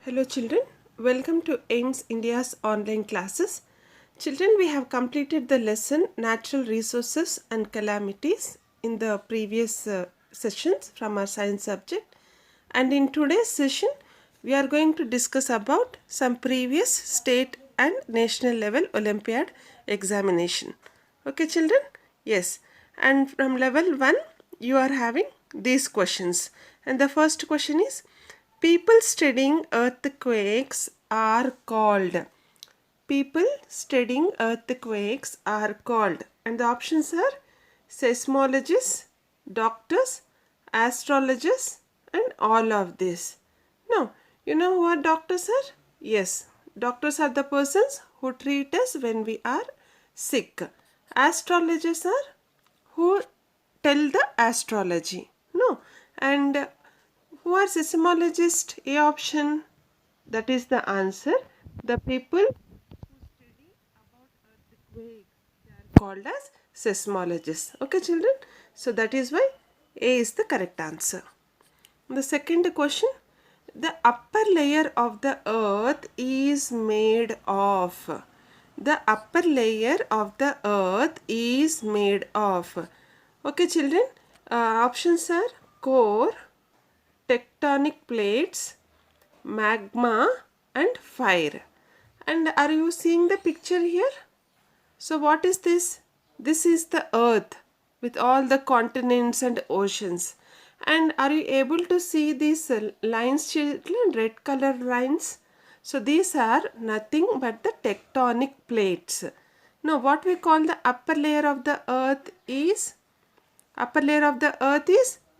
Hello children, welcome to AIMS India's online classes. Children, we have completed the lesson Natural Resources and Calamities in the previous sessions from our science subject, and in today's session we are going to discuss about some previous state and national level Olympiad examination. Okay children? Yes, and from level 1 you are having these questions, and the first question is, people studying earthquakes are called. People studying earthquakes are called. And the options are seismologists, doctors, astrologers, and all of this. Now, you know who are doctors are? Yes, doctors are the persons who treat us when we are sick. Astrologers are who tell the astrology. No, and who are seismologists? A option. That is the answer. The people who study about earthquakes, they are called as seismologists. Okay, children. So that is why A is the correct answer. The second question. The upper layer of the earth is made of. The upper layer of the earth is made of. Okay, children. Options are core, tectonic plates, magma, and fire. And are you seeing the picture here? So what is this? This is the earth with all the continents and oceans. And are you able to see these lines, children, red color lines? So these are nothing but the tectonic plates. Now what we call the upper layer of the earth is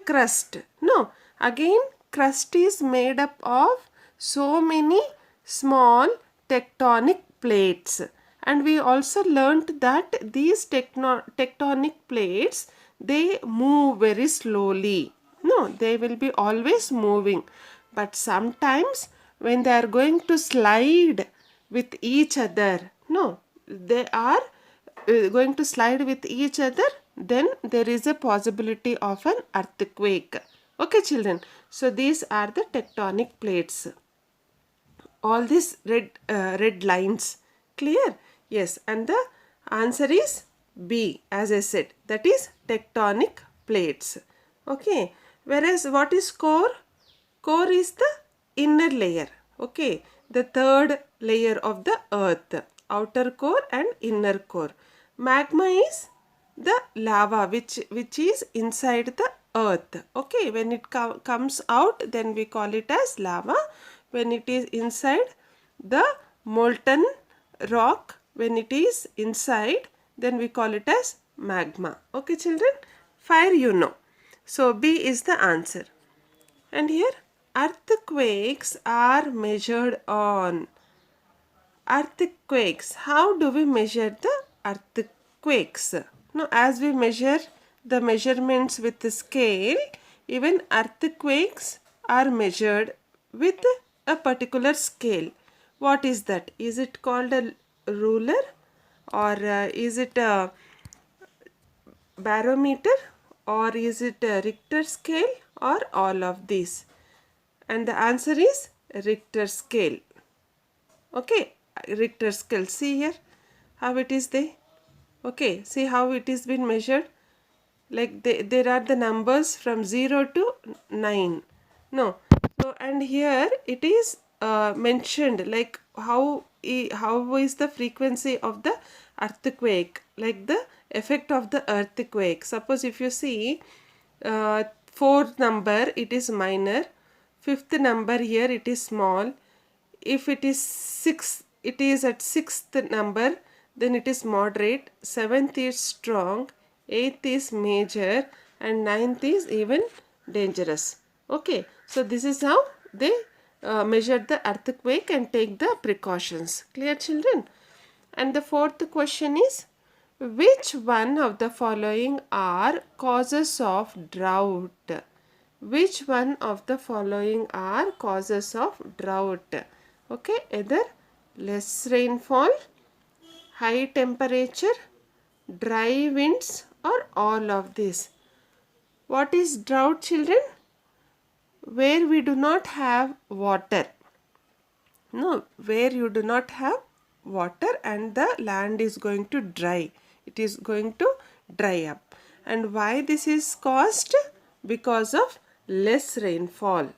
crust. No, again crust is made up of so many small tectonic plates, and we also learnt that these tectonic plates, they move very slowly. No, they will be always moving, but sometimes when they are going to slide with each other, no, they are going to slide with each other, then there is a possibility of an earthquake. Okay children, so these are the tectonic plates. All these red lines, clear? Yes, and the answer is B, as I said, that is tectonic plates. Okay, whereas what is core? Core is the inner layer. Okay, the third layer of the earth, outer core and inner core. Magma is the lava which is inside the earth. Okay, when it comes out, then we call it as lava. When it is inside, the molten rock, when it is inside, then we call it as magma. Okay children, fire you know. So B is the answer. And here earthquakes are measured on. Earthquakes, how do we measure the earthquakes? Now as we measure the measurements with the scale, even earthquakes are measured with a particular scale. What is that? Is it called a ruler, or is it a barometer, or is it a Richter scale, or all of these? And the answer is Richter scale. Okay, Richter scale. See here how it is there. Okay, see how it is been measured. Like there are the numbers from 0 to 9. No, so and here it is mentioned like how is the frequency of the earthquake, like the effect of the earthquake. Suppose if you see fourth number, it is minor, fifth number here it is small. If it is 6, it is at sixth number, then it is moderate, seventh is strong, eighth is major, and ninth is even dangerous. Okay, so this is how they measure the earthquake and take the precautions. Clear children? And the fourth question is, which one of the following are causes of drought? Which one of the following are causes of drought? Okay, either less rainfall, high temperature, dry winds, or all of this. What is drought children? Where we do not have water. No, where you do not have water and the land is going to dry. It is going to dry up. And why this is caused? Because of less rainfall.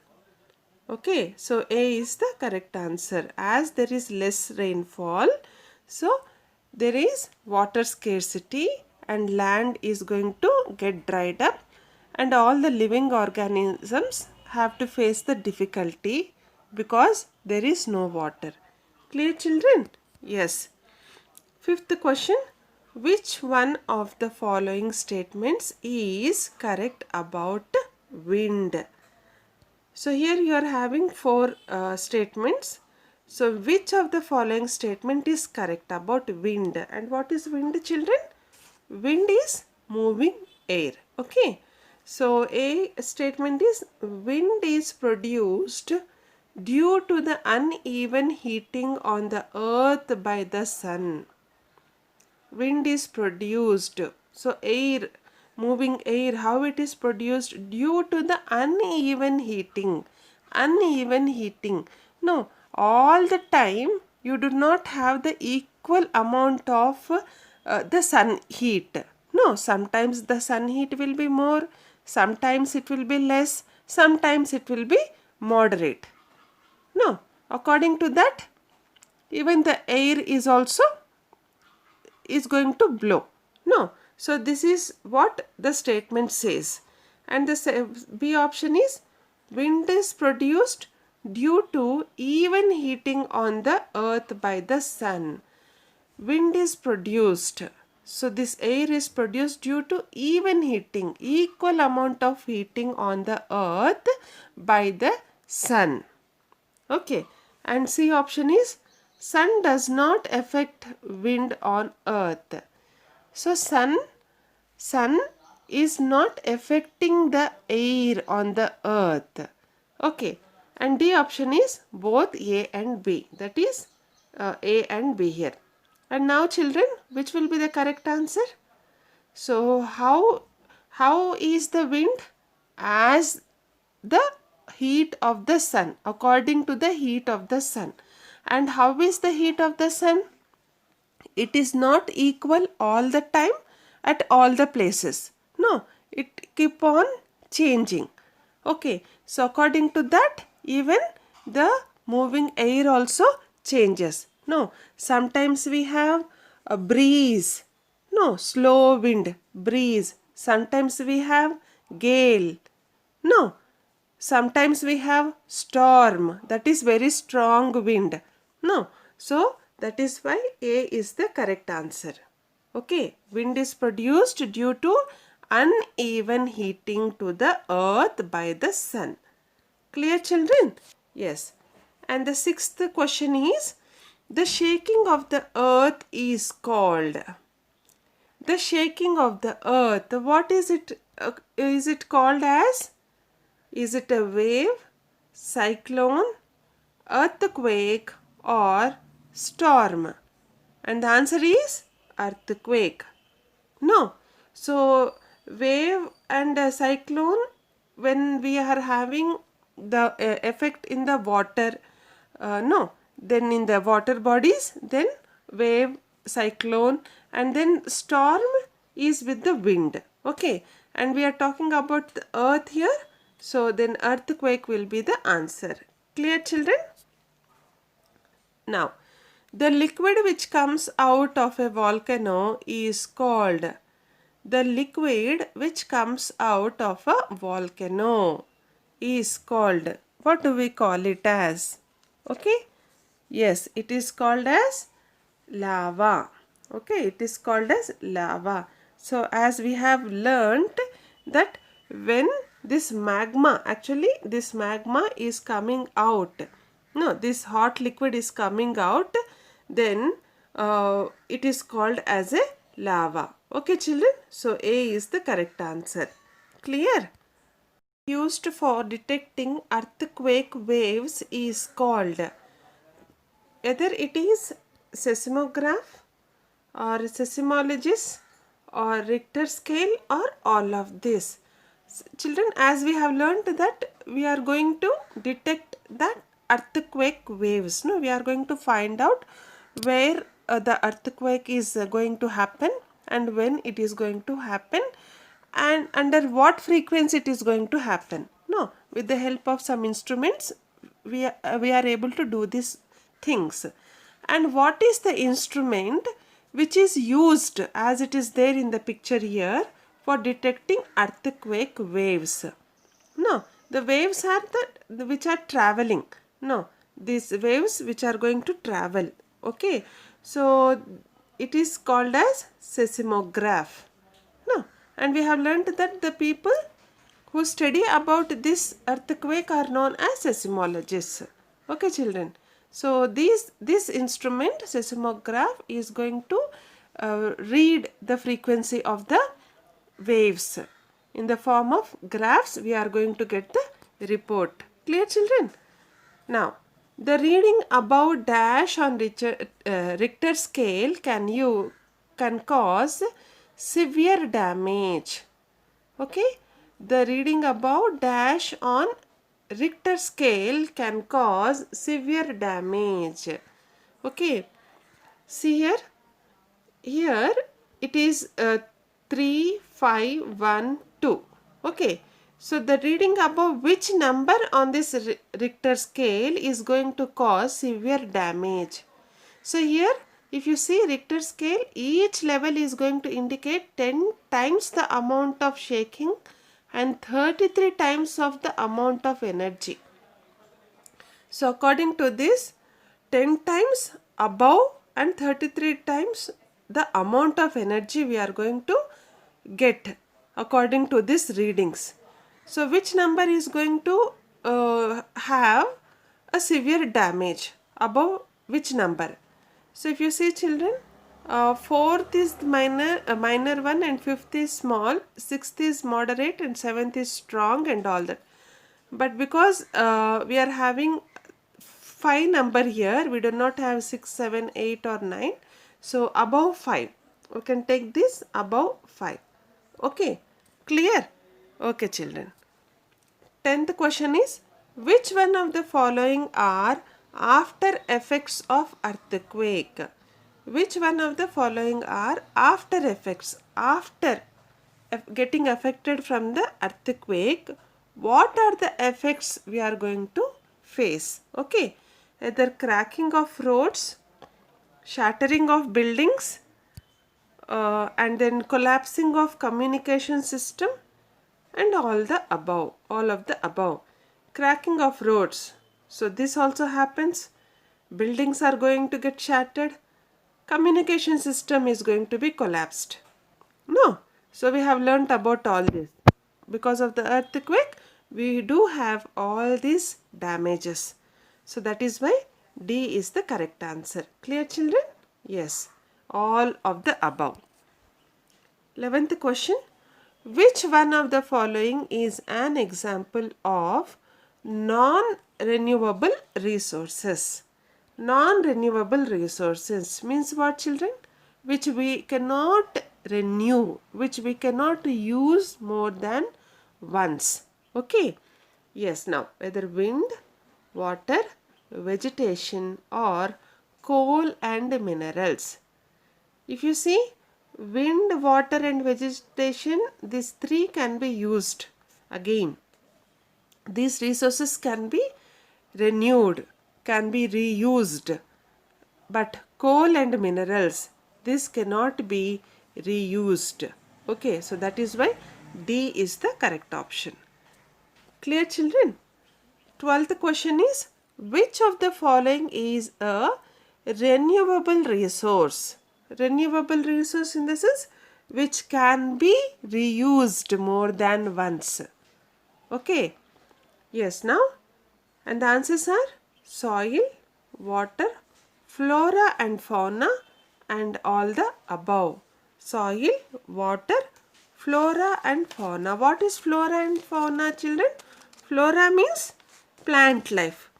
Okay, so A is the correct answer. As there is less rainfall, so there is water scarcity and land is going to get dried up, and all the living organisms have to face the difficulty because there is no water. Clear, children? Yes. Fifth question. Which one of the following statements is correct about wind? So here you are having four statements. So which of the following statement is correct about wind? And what is wind, children? Wind is moving air. Okay. So a statement is wind is produced due to the uneven heating on the earth by the sun. Wind is produced. So air, moving air, how it is produced? Due to the uneven heating. Uneven heating. No, all the time you do not have the equal amount of the sun heat. No, sometimes the sun heat will be more, sometimes it will be less, sometimes it will be moderate. No, according to that, even the air is also is going to blow. No. So this is what the statement says. And the B option is wind is produced due to even heating on the earth by the sun. Wind is produced. So this air is produced due to even heating, equal amount of heating on the earth by the sun. Okay. And C option is sun does not affect wind on earth. So sun is not affecting the air on the earth. Okay. And D option is both A and B. That is A and B here. And now children, which will be the correct answer? So how is the wind? As the heat of the sun, according to the heat of the sun. And how is the heat of the sun? It is not equal all the time at all the places. No, it keep on changing. Okay, so according to that, even the moving air also changes. No, sometimes we have a breeze. No, slow wind, breeze. Sometimes we have gale. No, sometimes we have storm, that is very strong wind. No, so that is why A is the correct answer. Okay, wind is produced due to uneven heating to the earth by the sun. Clear, children? Yes. And the sixth question is, the shaking of the earth is called. The shaking of the earth, what is it? Is it called as? Is it a wave, cyclone, earthquake or storm? And the answer is earthquake. No. So wave and a cyclone, when we are having the effect in the water, no, then in the water bodies, then wave, cyclone, and then storm is with the wind. Okay, and we are talking about the earth here, so then earthquake will be the answer. Clear, children? Now, the liquid which comes out of a volcano is called. The liquid which comes out of a volcano is called. What do we call it as? Okay? Yes, it is called as lava. Okay, it is called as lava. So as we have learnt that when this magma, actually this magma is coming out, no, this hot liquid is coming out, then it is called as a lava. Okay, children, so A is the correct answer. Clear? Used for detecting earthquake waves is called. Either it is seismograph or seismologist or Richter scale or all of this. Children, as we have learned that we are going to detect that earthquake waves. No, we are going to find out where the earthquake is going to happen and when it is going to happen and under what frequency it is going to happen. No, with the help of some instruments we are able to do these things. And what is the instrument which is used as it is there in the picture here for detecting earthquake waves? No, the waves are the which are traveling. No, these waves which are going to travel. Okay, so it is called as seismograph. No, and we have learned that the people who study about this earthquake are known as seismologists. Okay, children. So this instrument seismograph is going to read the frequency of the waves. In the form of graphs, we are going to get the report. Clear, children? Now, the reading above dash on Richter scale can cause severe damage. Okay, the reading above dash on Richter scale can cause severe damage. Okay, see here it is 3, 5, 1, 2. Okay, so the reading above which number on this Richter scale is going to cause severe damage? So here if you see Richter scale, each level is going to indicate 10 times the amount of shaking and 33 times of the amount of energy. So according to this, 10 times above and 33 times the amount of energy we are going to get according to these readings. So which number is going to have a severe damage? Above which number? So if you see, children, fourth is minor one and fifth is small, sixth is moderate and seventh is strong and all that. But because we are having 5 number here, we do not have 6, 7, 8 or 9. So above 5, we can take this above 5. Okay, clear? Okay, children. 10th question is, which one of the following are after effects of earthquake? Which one of the following are after effects? After getting affected from the earthquake, what are the effects we are going to face? Okay, either cracking of roads, shattering of buildings, and then collapsing of communication system and all of the above. Cracking of roads, so this also happens. Buildings are going to get shattered. Communication system is going to be collapsed. No, so we have learnt about all this. Because of the earthquake, we do have all these damages. So that is why D is the correct answer. Clear, children? Yes, all of the above. 11th question. Which one of the following is an example of non-renewable resources? Non-renewable resources means what, children? Which we cannot renew, which we cannot use more than once. Okay. Yes, now whether wind, water, vegetation or coal and minerals. If you see, wind, water and vegetation, these three can be used again. These resources can be renewed, can be reused. But coal and minerals, this cannot be reused. Okay, so that is why D is the correct option. Clear, children? 12th question is, which of the following is a renewable resource? Renewable resource in this is which can be reused more than once. Okay. Yes, now. And the answers are soil, water, flora and fauna and all the above. Soil, water, flora and fauna. What is flora and fauna, children? Flora means plant life.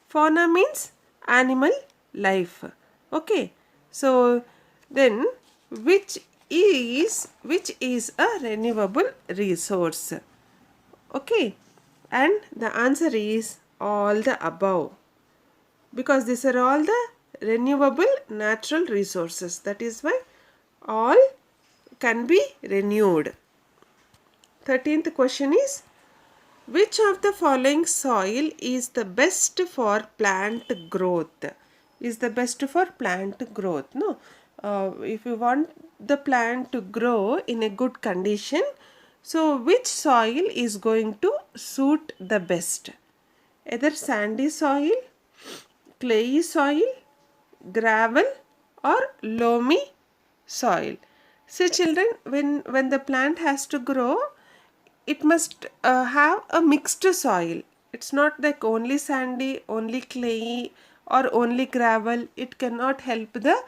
Fauna means animal life. Okay. So then which is a renewable resource? Okay. And the answer is all the above. because these are all the renewable natural resources. That is why all can be renewed. 13th question is, which of the following soil is the best for plant growth? Is the best for plant growth? No. If you want the plant to grow in a good condition, so which soil is going to suit the best? Either sandy soil, clayey soil, gravel, or loamy soil. So children, when the plant has to grow, it must have a mixed soil. It's not like only sandy, only clayey, or only gravel. It cannot help the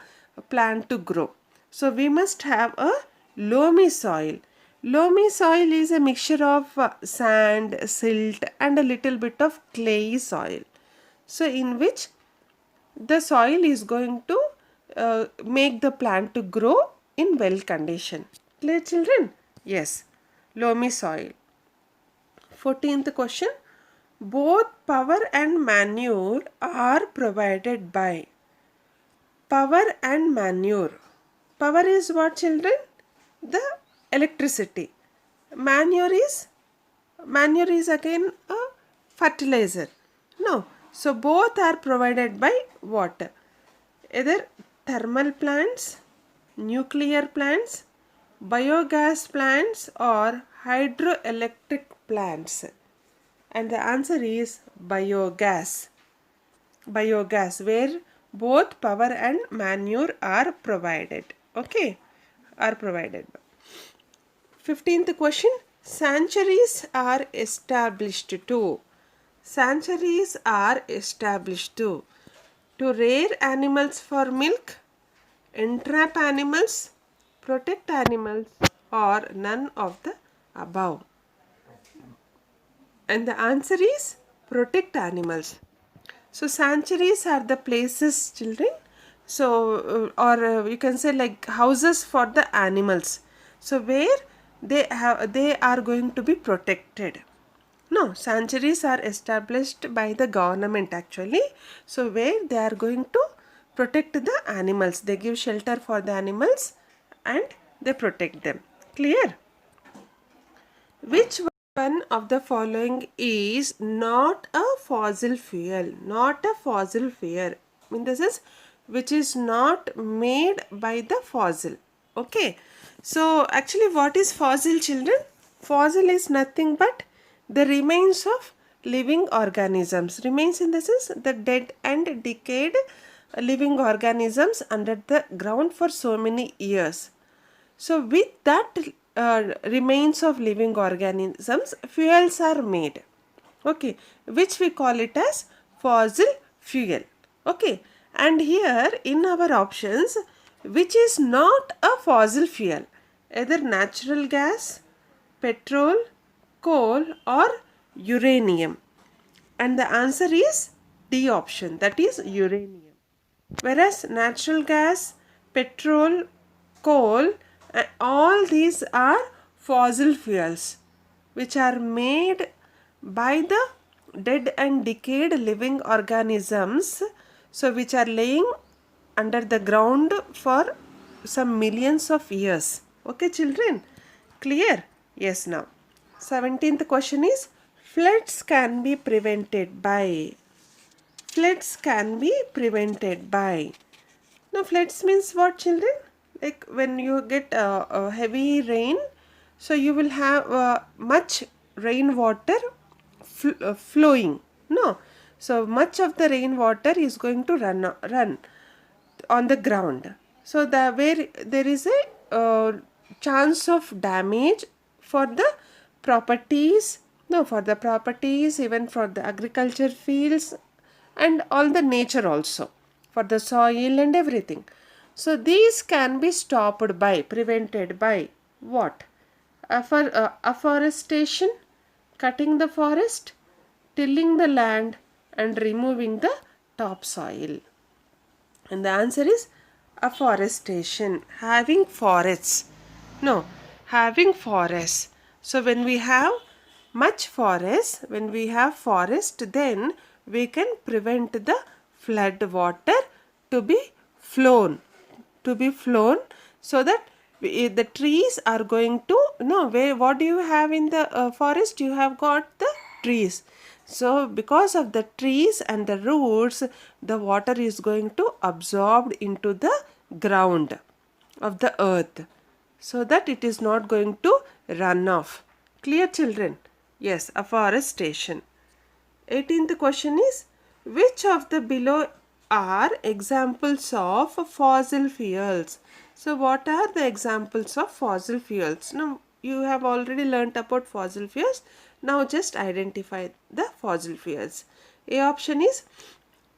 plant to grow. So we must have a loamy soil. Loamy soil is a mixture of sand, silt, and a little bit of clayey soil. So in which the soil is going to make the plant to grow in well condition. Clear children? Yes, loamy soil. 14th question, both power and manure are provided by. Power and manure. Power is what children? The electricity. Manure is again a fertilizer. No. So both are provided by what? Either thermal plants, nuclear plants, biogas plants, or hydroelectric plants. And the answer is biogas. Biogas, where both power and manure are provided. Okay, are provided. 15th question, sanctuaries are established to. Sanctuaries are established to rear animals for milk, entrap animals, protect animals, or none of the above. And the answer is protect animals. So sanctuaries are the places, children. So or you can say like houses for the animals. So where they are going to be protected. No, sanctuaries are established by the government actually. So where they are going to protect the animals. They give shelter for the animals and they protect them. Clear? Which one of the following is not a fossil fuel? Not a fossil fuel. This is which is not made by the fossil. Okay. So actually what is fossil, children? Fossil is nothing but the remains of living organisms. Remains in the sense the dead and decayed living organisms under the ground for so many years. So with that remains of living organisms, fuels are made. Okay, which we call it as fossil fuel. Okay, and here in our options, which is not a fossil fuel, either natural gas, petrol, coal, or uranium. And the answer is D option, that is uranium. Whereas natural gas, petrol, coal, all these are fossil fuels which are made by the dead and decayed living organisms, so which are laying under the ground for some millions of years. Okay children, clear? Yes. Now 17th question is, floods can be prevented by. Floods can be prevented by. Now floods means what children? Like when you get a heavy rain, so you will have much rainwater flowing. No, so much of the rainwater is going to run on the ground. So where there is a chance of damage for the properties, even for the agriculture fields and all the nature also, for the soil and everything. So these can be stopped by, prevented by what? Afforestation, cutting the forest, tilling the land, and removing the topsoil. And the answer is afforestation, having forests. No, having forests. So when we have much forest, then we can prevent the flood water to be flown, so that the trees are going to, no, where, what do you have in the forest? You have got the trees. So because of the trees and the roots, the water is going to absorb into the ground of the earth, so that it is not going to run off. Clear, children? Yes, afforestation. 18th question is, which of the below are examples of fossil fuels? So what are the examples of fossil fuels? Now you have already learnt about fossil fuels. Now just identify the fossil fuels. A option is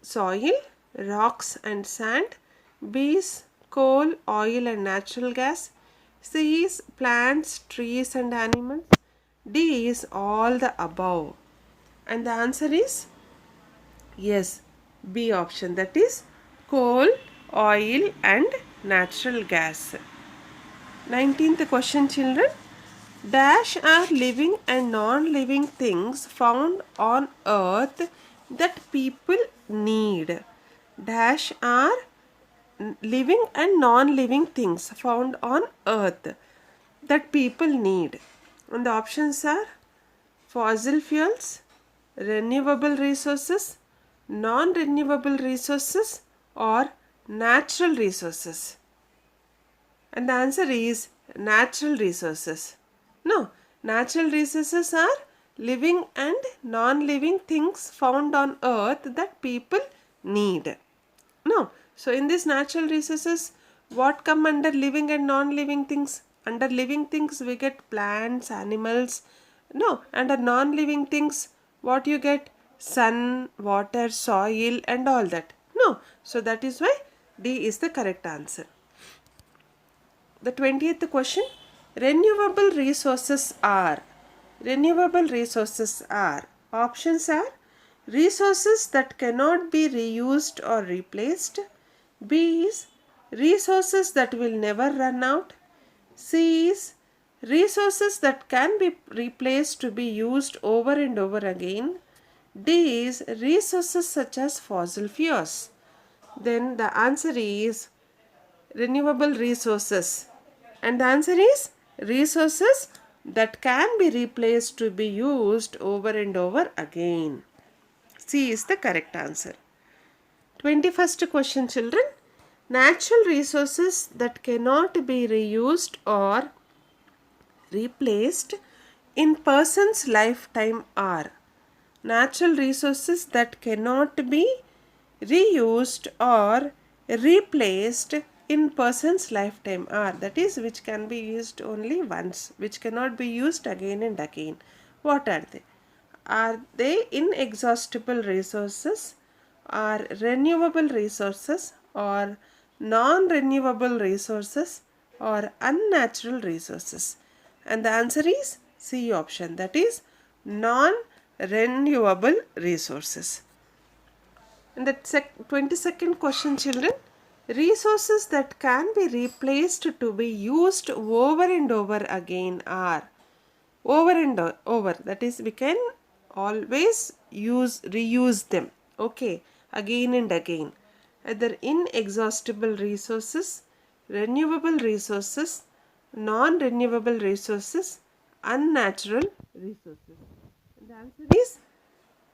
soil, rocks and sand. B is coal, oil and natural gas. C is plants, trees and animals. D is all the above. And the answer is yes, B option, that is coal, oil and natural gas. 19th question, children. Dash are living and non-living things found on earth that people need. Dash are living and non-living things found on earth that people need. And the options are fossil fuels, renewable resources, non-renewable resources or natural resources. And the answer is natural resources. No, natural resources are living and non-living things found on earth that people need. No, so in this natural resources, what come under living and non-living things? Under living things we get plants, animals. No, under non-living things what you get? Sun, water, soil and all that. No, so that is why D is the correct answer. The 20th question, renewable resources are. Renewable resources are. Options are resources that cannot be reused or replaced. B is resources that will never run out. C is resources that can be replaced to be used over and over again. D is resources such as fossil fuels. Then the answer is renewable resources. And the answer is resources that can be replaced to be used over and over again. C is the correct answer. 21st question, children. Natural resources that cannot be reused or replaced in person's lifetime are. Natural resources that cannot be reused or replaced in person's lifetime are, that is, which can be used only once, which cannot be used again and again. What are they? Are they inexhaustible resources, or renewable resources, or non-renewable resources, or unnatural resources? And the answer is C option, that is non-renewable resources. And the 22nd question, children. Resources that can be replaced to be used over and over again are. Over and over, that is, we can always reuse them, okay, again and again. Either inexhaustible resources, renewable resources, non-renewable resources, unnatural resources. And the answer is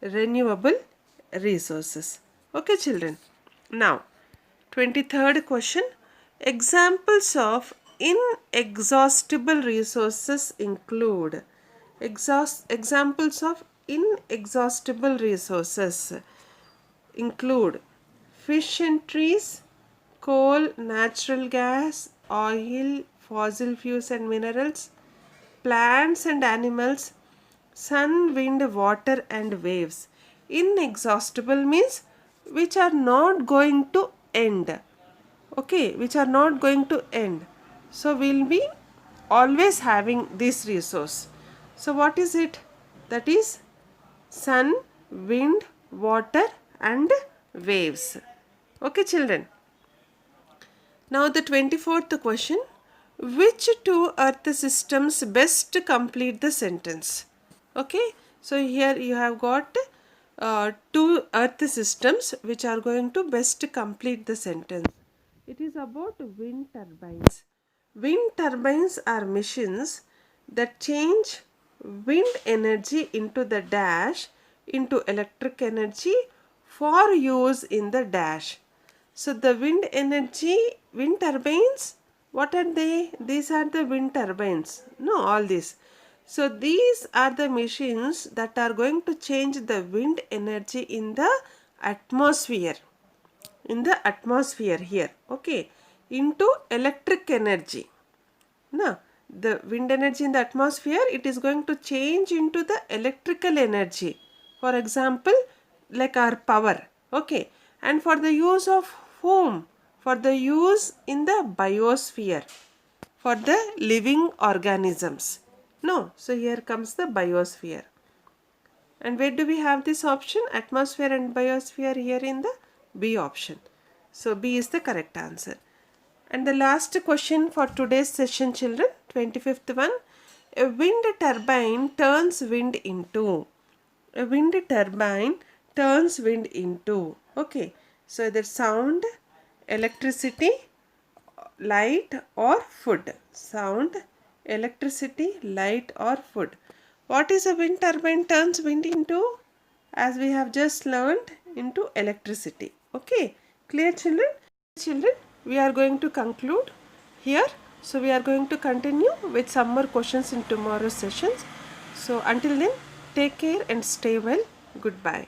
renewable resources. Okay, children. Now 23rd question. Examples of inexhaustible resources include. Examples of inexhaustible resources include fish and trees, coal, natural gas, oil, fossil fuels and minerals, plants and animals, sun, wind, water and waves. Inexhaustible means which are not going to end. Okay, which are not going to end. So we'll be always having this resource. So what is it? That is sun, wind, water and waves. Okay, children. Now the 24th question. Which two earth systems best complete the sentence? Okay, so here you have got two earth systems which are going to best complete the sentence. It is about wind turbines. Wind turbines are machines that change wind energy into the dash into electric energy for use in the dash. So the wind turbines, what are they? These are the wind turbines. No, all this. So these are the machines that are going to change the wind energy in the atmosphere. Here, okay, into electric energy. Now, the wind energy in the atmosphere, it is going to change into the electrical energy. For example, like our power, okay. And for the use of whom? For the use in the biosphere, for the living organisms. No, so here comes the biosphere. And where do we have this option? Atmosphere and biosphere here in the B option. So B is the correct answer. And the last question for today's session, children, 25th one. A wind turbine turns wind into. A wind turbine turns wind into. Okay. So the sound, electricity, light or food. Sound, electricity, light or food. What is a wind turbine turns wind into? As we have just learned, into electricity. Okay. Clear, children? Children, we are going to conclude here. So we are going to continue with some more questions in tomorrow's sessions. So until then, take care and stay well. Goodbye.